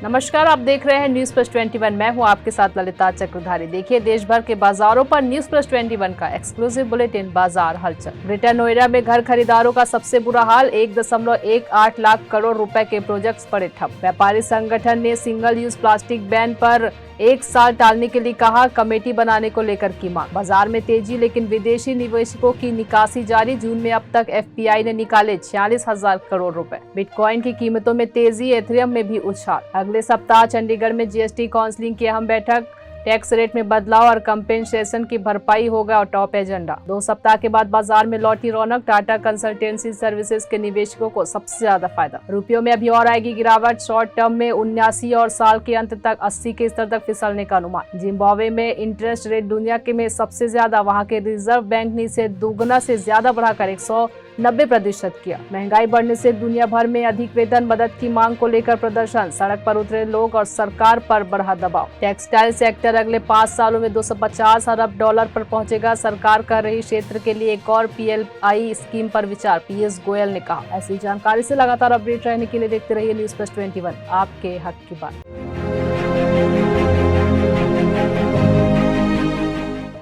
नमस्कार, आप देख रहे हैं न्यूज प्लस 21। मैं हूं आपके साथ ललिता चक्रधारी। देखिए देश भर के बाजारों पर न्यूज प्लस 21 का एक्सक्लूसिव बुलेटिन बाजार हलचल। ग्रेटर नोएडा में घर खरीदारों का सबसे बुरा हाल, 1.18 लाख करोड़ रुपए के प्रोजेक्ट्स पड़े ठप। व्यापारी संगठन ने सिंगल यूज प्लास्टिक बैन पर 1 साल टालने के लिए कहा, कमेटी बनाने को लेकर की मांग। बाजार में तेजी, लेकिन विदेशी निवेशकों की निकासी जारी। जून में अब तक एफपीआई ने निकाले 46,000 करोड़ रुपए। बिटकॉइन की कीमतों में तेजी, एथेरियम में भी उछाल। अगले सप्ताह चंडीगढ़ में जीएसटी काउंसिलिंग की अहम बैठक। टैक्स रेट में बदलाव और कंपेंसेशन की भरपाई होगा और टॉप एजेंडा। 2 सप्ताह के बाद बाजार में लौटी रौनक। टाटा कंसल्टेंसी सर्विसेज के निवेशकों को सबसे ज्यादा फायदा। रुपयों में अभी और आएगी गिरावट। शॉर्ट टर्म में 79 और साल के अंत तक 80 के स्तर तक फिसलने का अनुमान। जिम्बाब्वे में इंटरेस्ट रेट दुनिया के में सबसे ज्यादा। वहां के रिजर्व बैंक ने इसे दोगुना से ज्यादा बढ़ाकर 190% किया। महंगाई बढ़ने से दुनिया भर में अधिक वेतन, मदद की मांग को लेकर प्रदर्शन। सड़क पर उतरे लोग और सरकार पर बढ़ा दबाव। टेक्सटाइल सेक्टर अगले 5 सालों में $250 अरब पर पहुंचेगा। सरकार कर रही क्षेत्र के लिए एक और पीएलआई स्कीम पर विचार, पीयूष गोयल ने कहा। ऐसी जानकारी से लगातार अपडेट रहने के लिए देखते रहिए न्यूज प्लस 21, आपके हक की बात।